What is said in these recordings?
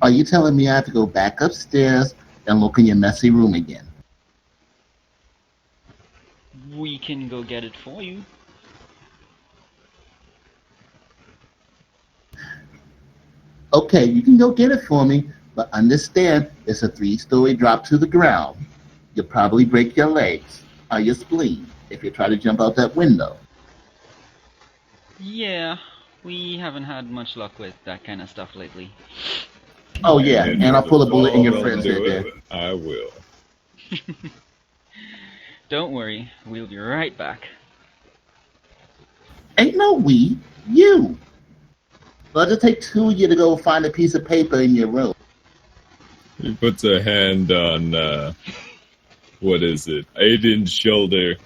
Are you telling me I have to go back upstairs and look in your messy room again? We can go get it for you. Okay, you can go get it for me, but understand it's a 3-story drop to the ground. You'll probably break your legs or your spleen if you try to jump out that window. Yeah, we haven't had much luck with that kind of stuff lately. Oh yeah, And and for I'll the pull a bullet in your fall friend's head into there. it, I will. Don't worry, we'll be right back. Ain't no we, you. Well, it'll take 2 of you to go find a piece of paper in your room. He puts a hand on, what is it, Aiden's shoulder.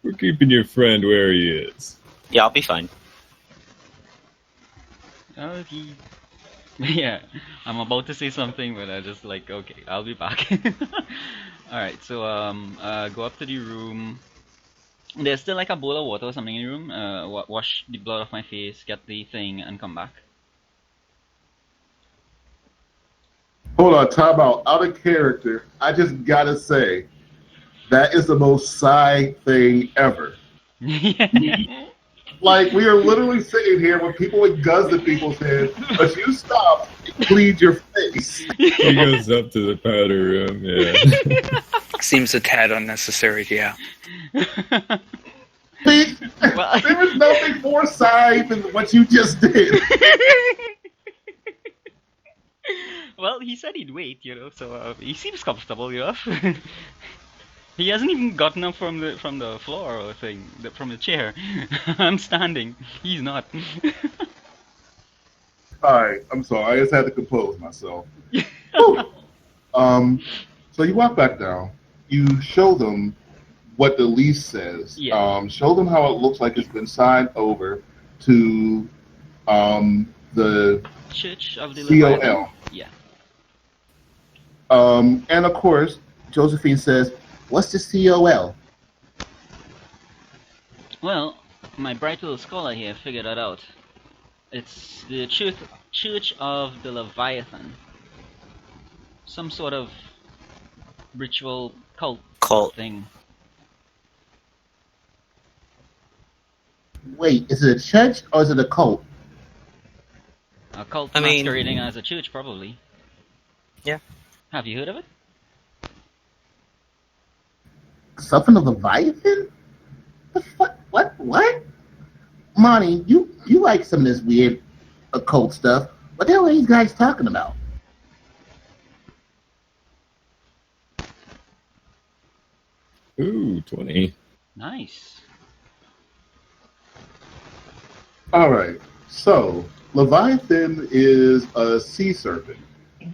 We're keeping your friend where he is. Yeah, I'll be fine. Oh, yeah, I'm about to say something, but I just like, okay, I'll be back. Alright, so, go up to the room. There's still like a bowl of water or something in the room. Wash the blood off my face, get the thing, and come back. Hold on, time out of character. I just gotta say, that is the most sigh thing ever. Like, we are literally sitting here with people with guns to people's heads, but you stop and clean your face. He goes up to the powder room, yeah. Seems a tad unnecessary, yeah. See, Well- there is nothing more sigh than what you just did. Well, he said he'd wait, so he seems comfortable, He hasn't even gotten up from the floor or thing, from the chair. I'm standing. He's not. Alright, I'm sorry. I just had to compose myself. So you walk back down. You show them what the lease says. Yeah. Show them how it looks like it's been signed over to the Church of the COL. Leviathan? Yeah. And of course, Josephine says, "What's the COL?" Well, my bright little scholar here figured that out. It's the Church of the Leviathan. Some sort of ritual cult thing. Wait, is it a church or is it a cult? A cult I mean- masquerading as a church, probably. Yeah. Have you heard of it? Something of Leviathan? The fuck? What? Monty, you like some of this weird occult stuff. What the hell are these guys talking about? Ooh, 20. Nice. Alright, so Leviathan is a sea serpent.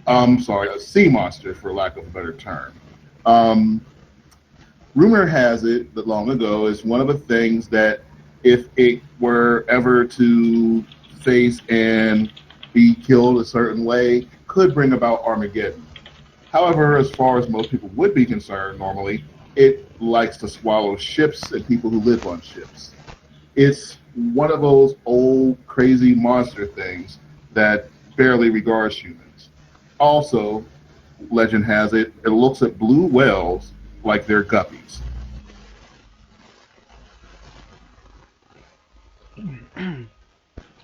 A sea monster, for lack of a better term. Rumor has it that long ago is one of the things that if it were ever to face and be killed a certain way, could bring about Armageddon. However, as far as most people would be concerned normally, it likes to swallow ships and people who live on ships. It's one of those old, crazy monster things that barely regards humans. Also, legend has it, it looks at blue whales like they're guppies.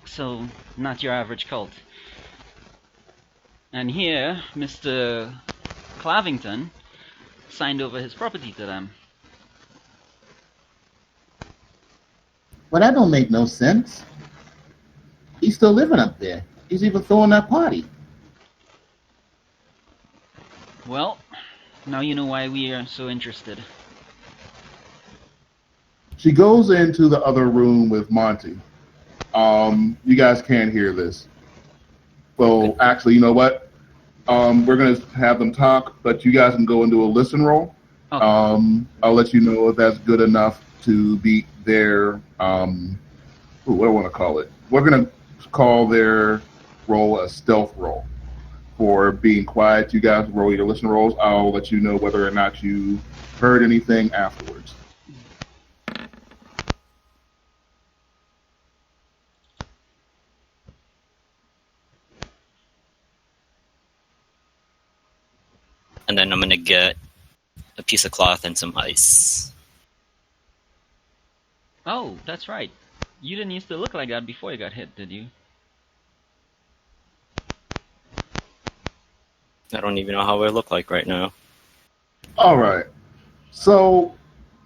So, not your average cult. And here, Mr. Clavington signed over his property to them. Well, that don't make no sense. He's still living up there. He's even throwing that party. Well, now you know why we are so interested. She goes into the other room with Monty. You guys can't hear this. Well, actually, you know what? We're going to have them talk, but you guys can go into a listen roll. Okay. I'll let you know if that's good enough to beat their, what do I want to call it? We're going to call their roll a stealth roll. For being quiet, you guys roll your listen rolls. I'll let you know whether or not you heard anything afterwards. And then I'm gonna get a piece of cloth and some ice. Oh, that's right. You didn't used to look like that before you got hit, did you? I don't even know how I look like right now. All right. So,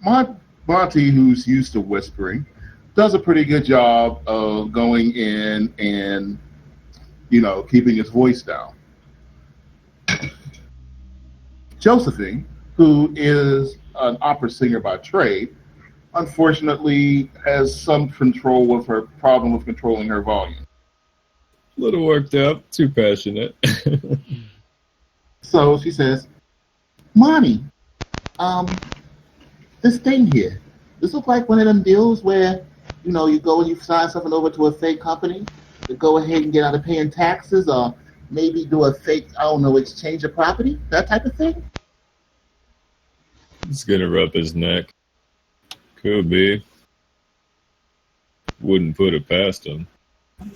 Monty, who's used to whispering, does a pretty good job of going in and, keeping his voice down. Josephine, who is an opera singer by trade, unfortunately has some problem with controlling her volume. A little worked up, too passionate. So she says, Monty, this thing here, this looks like one of them deals where, you go and you sign something over to a fake company to go ahead and get out of paying taxes or maybe do a fake, exchange of property, that type of thing? He's gonna rub his neck. Could be. Wouldn't put it past him.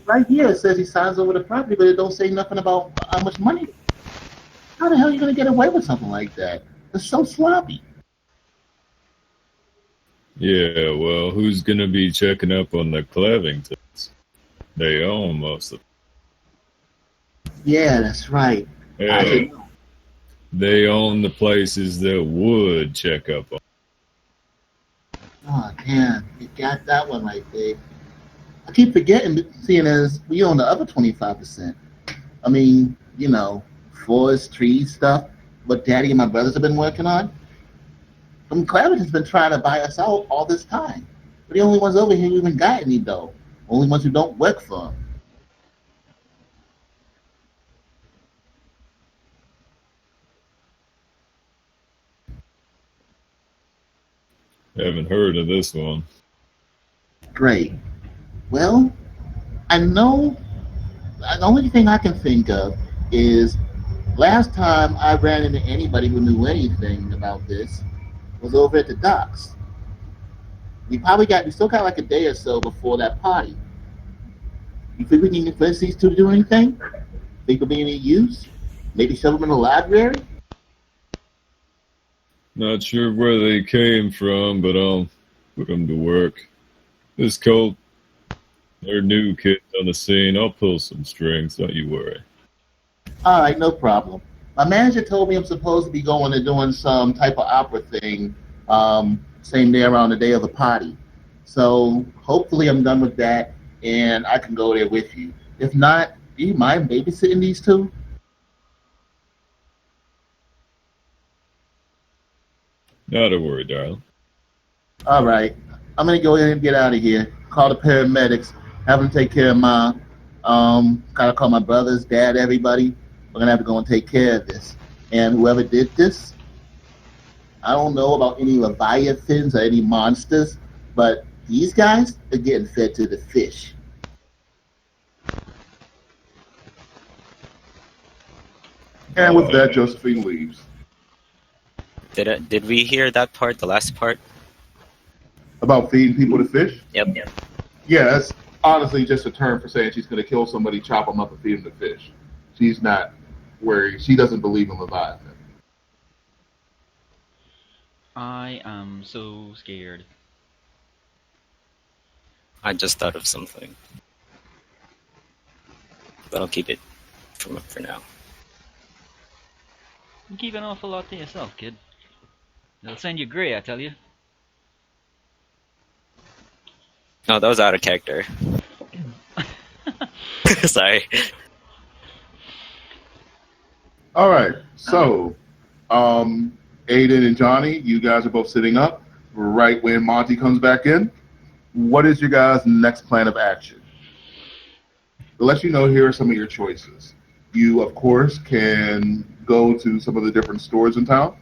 Right here it says he signs over the property, but it don't say nothing about how much money. How the hell are you going to get away with something like that? It's so sloppy. Yeah, well, who's gonna be checking up on the Clevingtons? They own most of Yeah, that's right. it. I Yeah, didn't know. they own the places that would check up on. Oh, damn. You got that one right there. I keep forgetting, seeing as we own the other 25%. I mean, forest, trees, stuff, what Daddy and my brothers have been working on. Clavitt's been trying to buy us out all this time. We're the only ones over here who even got any dough. Only ones who don't work for them. Haven't heard of this one. Great. Well, I know the only thing I can think of is last time I ran into anybody who knew anything about this was over at the docks. We still got like a day or so before that party. You think we can convince these two to do anything? Think there'll be any use? Maybe shove them in the library? Not sure where they came from, but I'll put them to work. This cult, they're new kids on the scene. I'll pull some strings, don't you worry. All right, no problem. My manager told me I'm supposed to be going and doing some type of opera thing, same day around the day of the party. So hopefully I'm done with that and I can go there with you. If not, do you mind babysitting these two? Not to worry, darling. All right. I'm going to go ahead and get out of here. Call the paramedics. Have them take care of Mom. Gotta call my brothers, dad, everybody. We're going to have to go and take care of this. And whoever did this, I don't know about any leviathans or any monsters, but these guys are getting fed to the fish. And with that, Josephine leaves. Did we hear that part, the last part? About feeding people to fish? Yep. Yeah, that's honestly just a term for saying she's going to kill somebody, chop them up, and feed them to fish. She's not worried. She doesn't believe in Leviathan. I am so scared. I just thought of something. But I'll keep it for now. You keep an awful lot to yourself, kid. They'll send you gray, I tell you. No, that was out of character. Sorry. All right, so Aiden and Johnny, you guys are both sitting up right when Monty comes back in. What is your guys' next plan of action? To let you know, here are some of your choices. You, of course, can go to some of the different stores in town.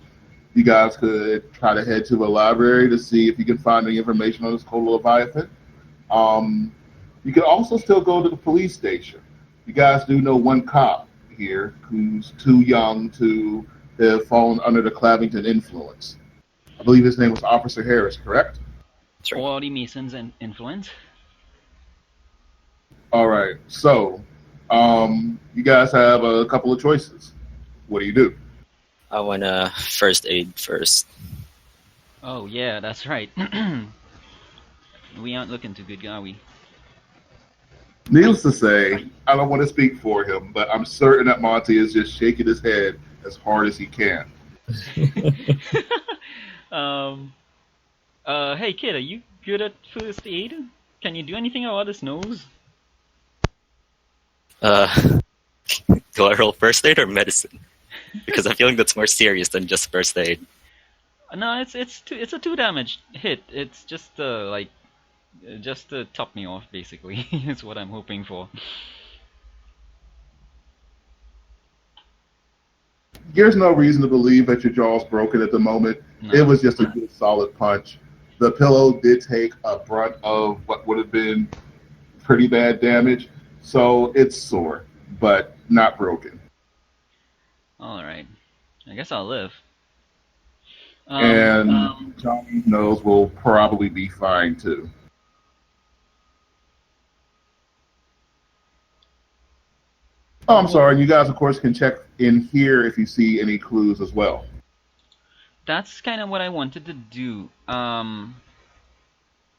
You guys could try to head to a library to see if you can find any information on this Cthulhu Leviathan. You could also still go to the police station. You guys do know one cop here who's too young to have fallen under the Clavington influence. I believe his name was Officer Harris, correct? Sure. Wally Mason's influence. All right, so you guys have a couple of choices. What do you do? I want first aid first. Oh yeah, that's right. We aren't looking too good, are we? Needless to say, I don't want to speak for him, but I'm certain that Monty is just shaking his head as hard as he can. um. Hey kid, are you good at first aid? Can you do anything about this nose? Do I roll first aid or medicine? Because I'm feeling that's more serious than just first aid. No, it's a 2 damage hit. It's just like just to top me off, basically. Is what I'm hoping for. There's no reason to believe that your jaw's broken at the moment. No. It was just a good solid punch. The pillow did take a brunt of what would have been pretty bad damage, so it's sore, but not broken. All right. I guess I'll live. And Johnny's nose will probably be fine too. Oh, I'm sorry. You guys, of course, can check in here if you see any clues as well. That's kind of what I wanted to do.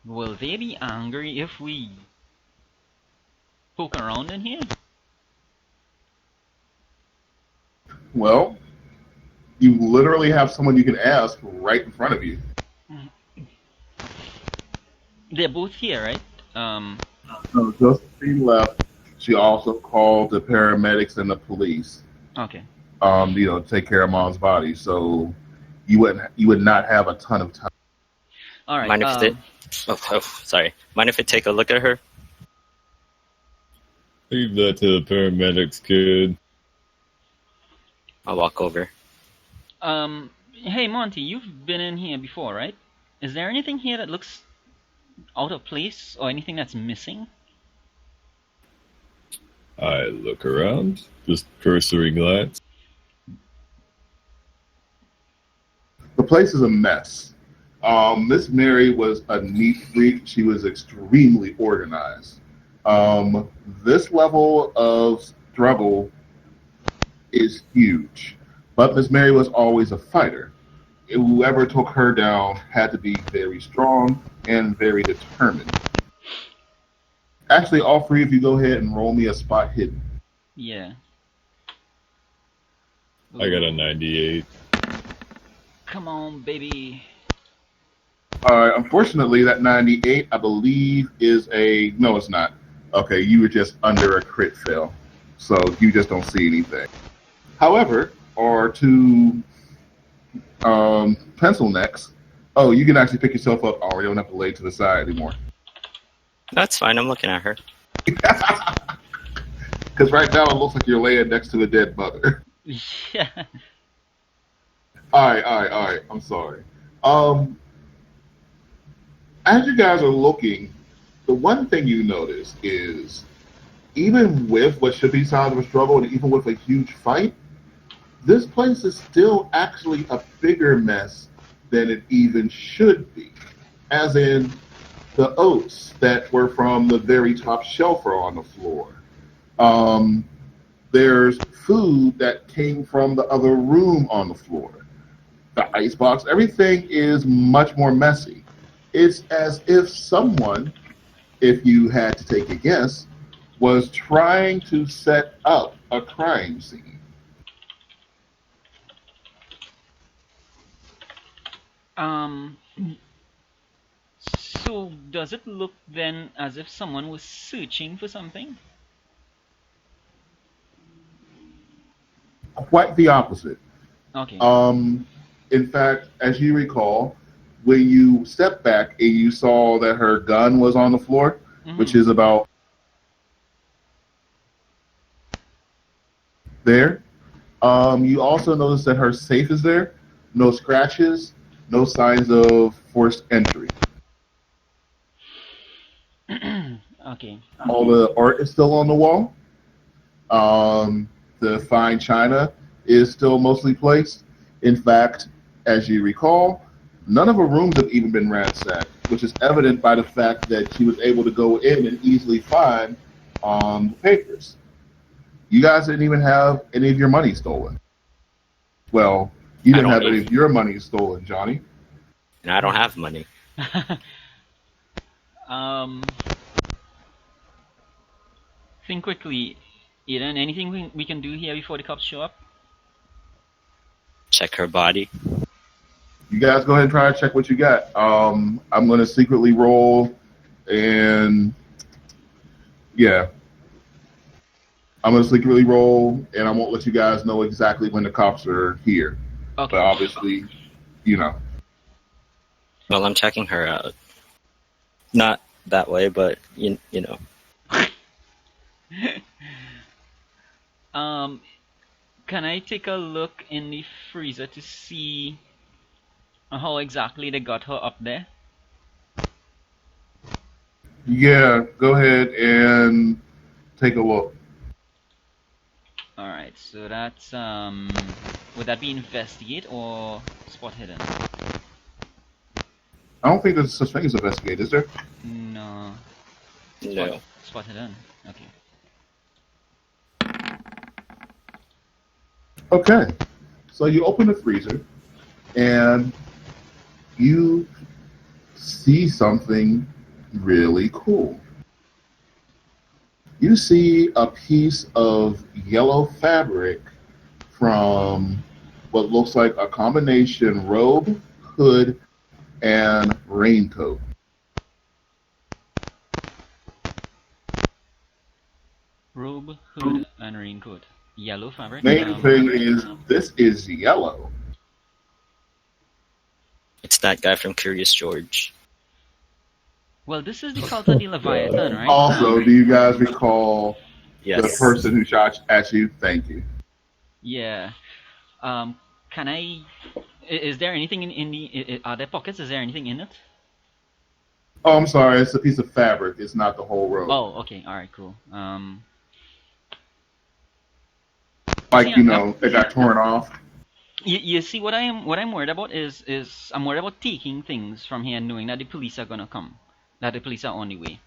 Will they be angry if we poke around in here? Well, you literally have someone you can ask right in front of you. They're both here, right? So Josephine left. She also called the paramedics and the police. Okay. To take care of Mom's body. So you would not have a ton of time. All right. Mind if I take a look at her? Leave that to the paramedics, kid. I'll walk over. Hey Monty, you've been in here before, right? Is there anything here that looks out of place or anything that's missing? I look around, just cursory glance. The place is a mess. Miss Mary was a neat freak. She was extremely organized. This level of struggle is huge. But Miss Mary was always a fighter. Whoever took her down had to be very strong and very determined. Actually, all three of you go ahead and roll me a spot hidden. Yeah. I got a 98. Come on, baby. Unfortunately, that 98, I believe, is a... No, it's not. Okay, you were just under a crit fail. So you just don't see anything. However, our two pencil necks... Oh, you can actually pick yourself up. Oh, you don't have to lay to the side anymore. That's fine. I'm looking at her. Because right now it looks like you're laying next to a dead mother. Yeah. All right. I'm sorry. As you guys are looking, the one thing you notice is even with what should be signs of a struggle and even with a huge fight, this place is still actually a bigger mess than it even should be. As in, the oats that were from the very top shelf are on the floor. There's food that came from the other room on the floor. The icebox, everything is much more messy. It's as if someone, if you had to take a guess, was trying to set up a crime scene. So does it look then as if someone was searching for something? Quite the opposite. Okay. In fact, as you recall, when you stepped back and you saw that her gun was on the floor, which is about there, you also notice that her safe is there. No scratches, no signs of forced entry. Okay. All the art is still on the wall. The fine china is still mostly placed. In fact, as you recall, none of her rooms have even been ransacked, which is evident by the fact that she was able to go in and easily find the papers. You guys didn't even have any of your money stolen. Well, You I didn't don't have know. any of your money stolen, Johnny. And I don't have money. um, think quickly, Eden. Anything we can do here before the cops show up? Check her body. You guys go ahead and try to check what you got. I'm going to secretly roll, and yeah, I'm going to secretly roll, and I won't let you guys know exactly when the cops are here. Okay. But obviously, you know. Well, I'm checking her out. Not that way, but you know. Can I take a look in the freezer to see how exactly they got her up there? Yeah, go ahead and take a look. Alright, so that's would that be investigate or spot hidden? I don't think there's such thing as investigate, is there? No. No. Spot hidden. Okay. Okay, so you open the freezer, and you see something really cool. You see a piece of yellow fabric from what looks like a combination robe, hood, and raincoat. Robe, hood, and raincoat. Yellow fabric. Main thing is this is yellow. It's that guy from Curious George. Well, this is the cult of the Leviathan, right? Also, do you guys recall the Yes. person who shot at you? Thank you. Yeah. Can I? Is there anything in the? Are there pockets? Is there anything in it? Oh, I'm sorry. It's a piece of fabric. It's not the whole robe. Oh, okay. All right, cool. Like, yeah, you know, it got torn off. You see, what I'm worried about is I'm worried about taking things from here, knowing that the police are gonna come, that the police are on the way.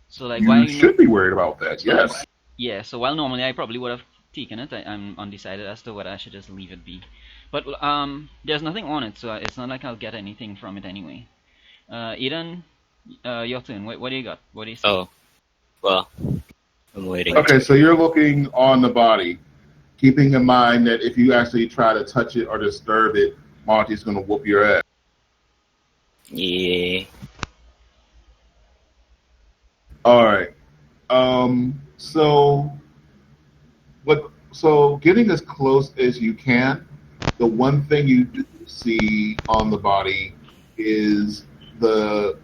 So like, why You should be worried about that, yes. Yeah. So while normally I probably would have taken it, I'm undecided as to whether I should just leave it be. But there's nothing on it, so it's not like I'll get anything from it anyway. Eden, your turn. What do you got? What do you see? Oh. Well, I'm waiting. Okay, so you're looking on the body, keeping in mind that if you actually try to touch it or disturb it, Monty's going to whoop your ass. Yeah. All right. So getting as close as you can, the one thing you do see on the body is the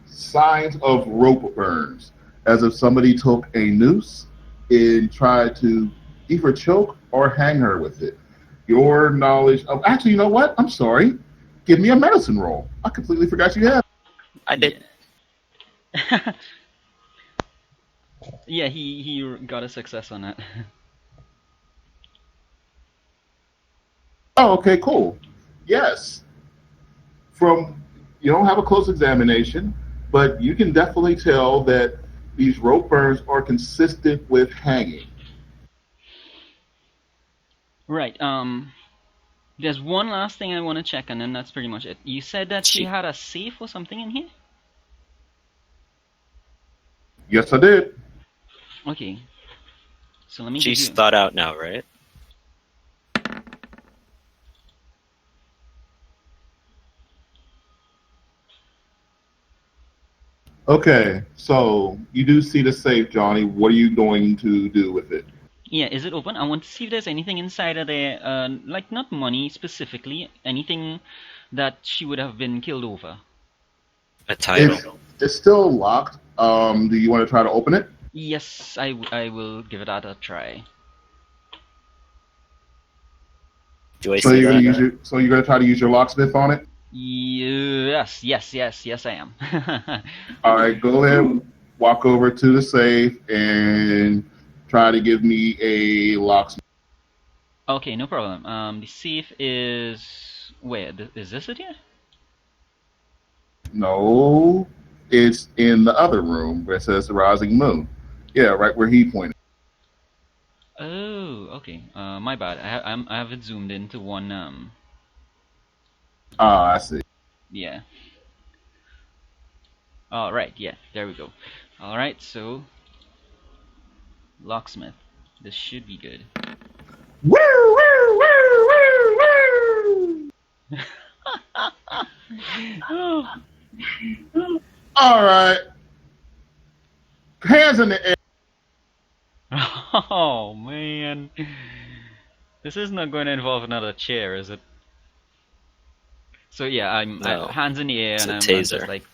signs of rope burns, as if somebody took a noose and tried to either choke or hang her with it. Your knowledge of actually, you know what? I'm sorry. Give me a medicine roll. I completely forgot you had. I did. Yeah, he got a success on that. Oh, okay, cool. Yes. You don't have a close examination, but you can definitely tell that these rope burns are consistent with hanging. Right. There's one last thing I want to check, and then that's pretty much it. You said that she had a safe or something in here? Yes, I did. Okay. So let me She's give you... thought out now, right? Okay, so you do see the safe, Johnny. What are you going to do with it? Yeah, is it open? I want to see if there's anything inside of there, like not money specifically, anything that she would have been killed over. A title. It's still locked. Do you want to try to open it? Yes, I will give it a try. Do I So see you're that? gonna try to use your locksmith on it? Yes, I am. All right, go ahead, walk over to the safe and try to give me a locksmith. Okay, no problem. The safe is where? Is this it here? No, it's in the other room where it says the rising moon. Yeah, right where he pointed. Oh, okay. My bad. I have it zoomed into one Oh, I see. Yeah. All right. Yeah. There we go. All right. So locksmith. This should be good. Woo, woo, woo, woo, woo. All right. Hands in the air. Oh man. This is not going to involve another chair, is it? So yeah, No, hands in the air, it's and a I'm just taser. like,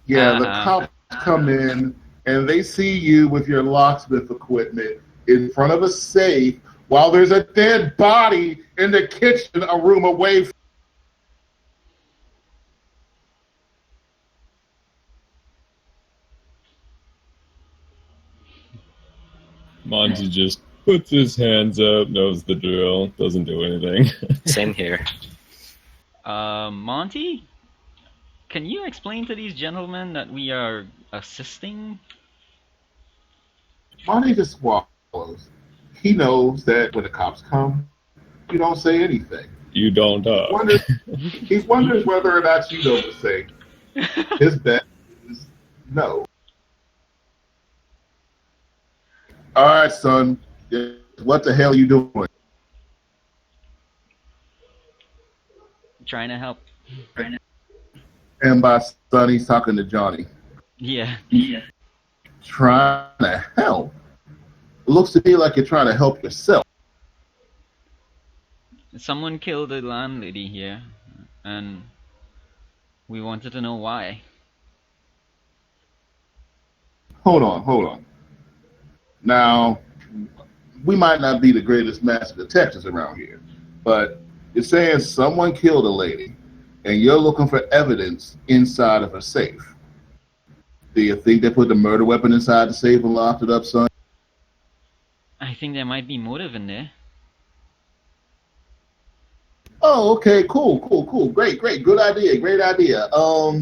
Yeah, the cops come in and they see you with your locksmith equipment in front of a safe while there's a dead body in the kitchen a room away from. Monty just puts his hands up, knows the drill, doesn't do anything. Same here. Monty, can you explain to these gentlemen that we are assisting? Monty just swallows. He knows that when the cops come, you don't say anything. You don't He wonders whether or not you know the same. His bet is no. All right, son. What the hell are you doing? Trying to help. And by son, he's talking to Johnny. Yeah. Trying to help. It looks to me like you're trying to help yourself. Someone killed the landlady here, and we wanted to know why. Hold on. Now, we might not be the greatest master detectives around here, but you're saying someone killed a lady, and you're looking for evidence inside of a safe. Do you think they put the murder weapon inside the safe and locked it up, son? I think there might be motive in there. Oh, okay, cool. Great. Good idea. Why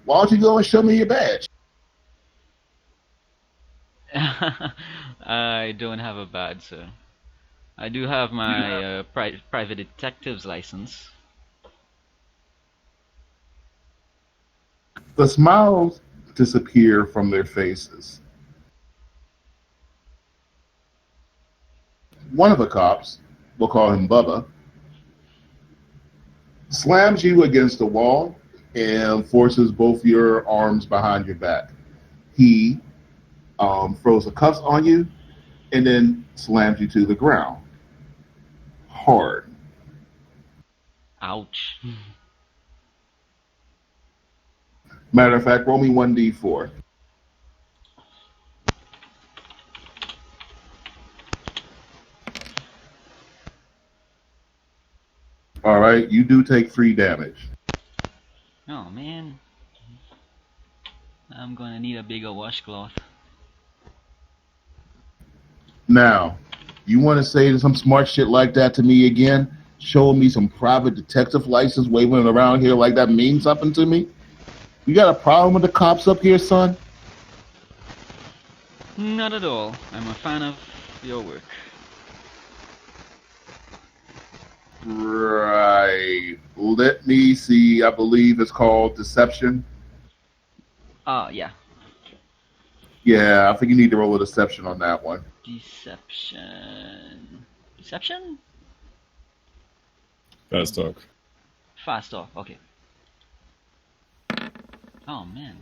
don't you go and show me your badge? I don't have a badge, sir. I do have my private detective's license. The smiles disappear from their faces. One of the cops, we'll call him Bubba, slams you against the wall and forces both your arms behind your back. He throws the cuffs on you and then slams you to the ground. Hard. Ouch. Matter of fact, roll me 1d4. All right, you do take 3 damage. Oh man. I'm gonna need a bigger washcloth. Now, you want to say some smart shit like that to me again? Showing me some private detective license waving around here like that means something to me? You got a problem with the cops up here, son? Not at all. I'm a fan of your work. Right. Let me see. I believe it's called deception. Yeah. Yeah, I think you need to roll a deception on that one. Deception. Deception? Fast talk. Fast talk. Okay. Oh man.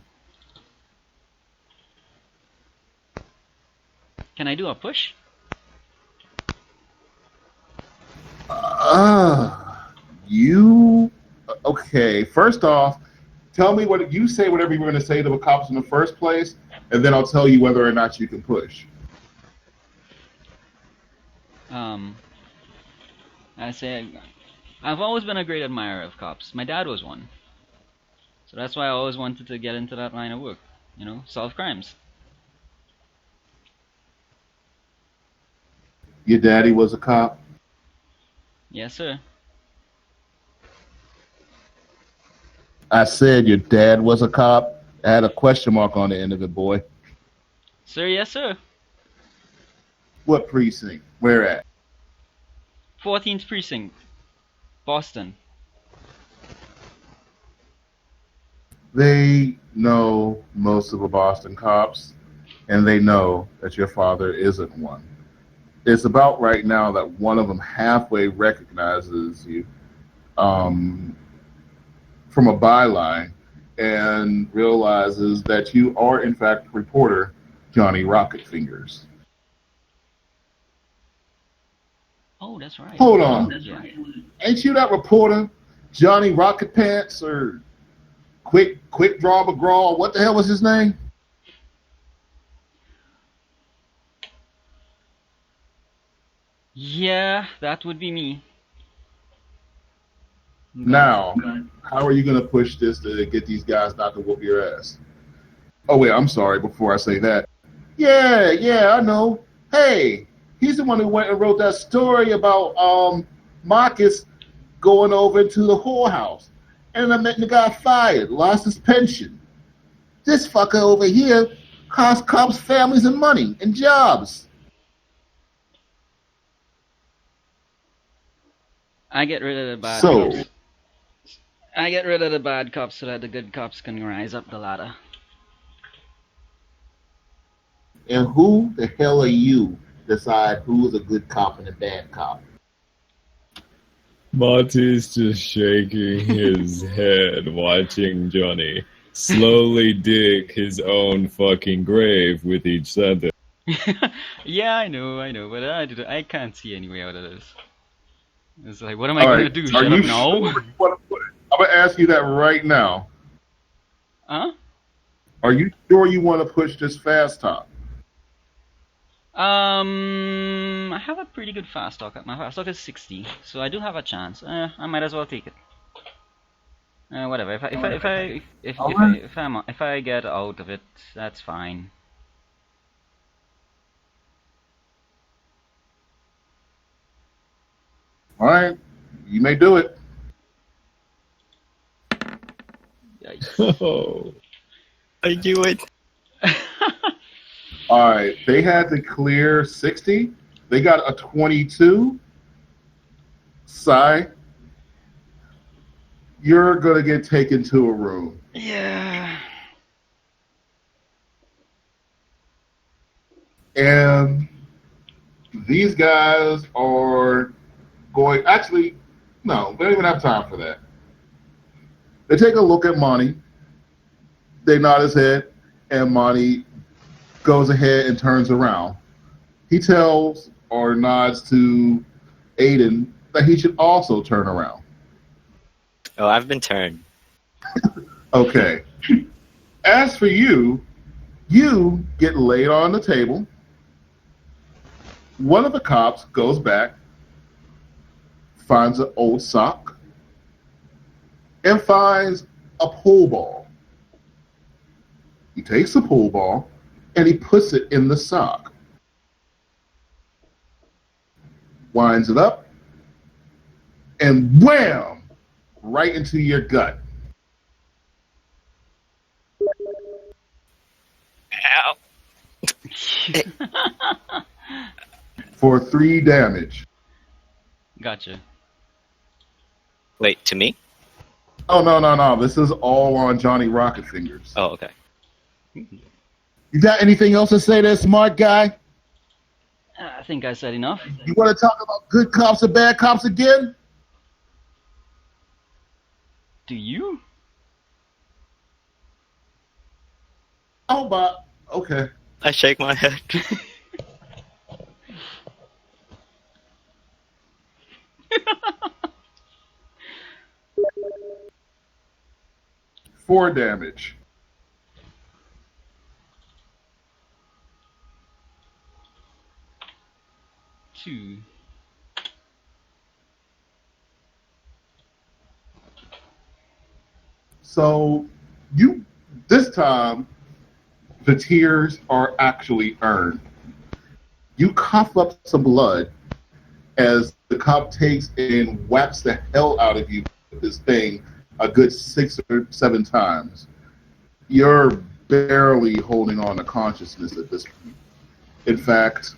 Can I do a push? You okay? First off, tell me what you say. Whatever you were going to say to the cops in the first place, and then I'll tell you whether or not you can push. I say I've always been a great admirer of cops. My dad was one, so that's why I always wanted to get into that line of work. You know, solve crimes. Your daddy was a cop. Yes, sir. I said your dad was a cop. I had a question mark on the end of it, boy. Sir, yes, sir. What precinct? Where at? 14th precinct, Boston. They know most of the Boston cops, and they know that your father isn't one. It's about right now that one of them halfway recognizes you um, from a byline and realizes that you are, in fact, reporter Johnny Rocket Fingers. Oh, that's right. Hold on. Yeah. Ain't you that reporter Johnny Rocket Pants or Quick Draw McGraw? What the hell was his name? Yeah, that would be me. Now, how are you going to push this to get these guys not to whoop your ass? Oh, wait, I'm sorry. Before I say that. Yeah, I know. Hey, he's the one who went and wrote that story about Marcus going over to the whorehouse. And the guy fired, lost his pension. This fucker over here cost cops families and money and jobs. I get rid of the bad So, cops. I get rid of the bad cops so that the good cops can rise up the ladder. And who the hell are you to decide who's a good cop and a bad cop? Marty's just shaking his head, watching Johnny slowly dig his own fucking grave with each sentence. Yeah, I know, but I can't see any way out of this. It's like, what am I all gonna right, do? are Shut you up now? sure you want to put it? I'm going to ask you that right now. Huh? Are you sure you want to push this fast talk? I have a pretty good fast talk. My fast talk is 60, so I do have a chance. I might as well take it. Whatever. If I get out of it, that's fine. All right, you may do it. Yikes. Oh, I knew it. All right, they had to clear 60. They got a 22. Sai, you're going to get taken to a room. Yeah. And these guys are going, actually, no, they don't even have time for that. They take a look at Monty. They nod his head, and Monty goes ahead and turns around. He tells or nods to Aiden that he should also turn around. Oh, I've been turned. Okay. As for you, you get laid on the table. One of the cops goes back, finds an old sock, and finds a pool ball. He takes the pool ball and he puts it in the sock, winds it up, and wham! Right into your gut. Ow. For 3 damage. Gotcha. Wait, to me? Oh, no. This is all on Johnny Rocket Fingers. Oh, okay. You got anything else to say there, smart guy? I think I said enough. You want to talk about good cops and bad cops again? Do you? Oh, but okay. I shake my head. 4 damage. Two. So this time, the tears are actually earned. You cough up some blood as the cop takes and whaps the hell out of you with this thing a good 6 or 7 times. You're barely holding on to consciousness at this point. In fact,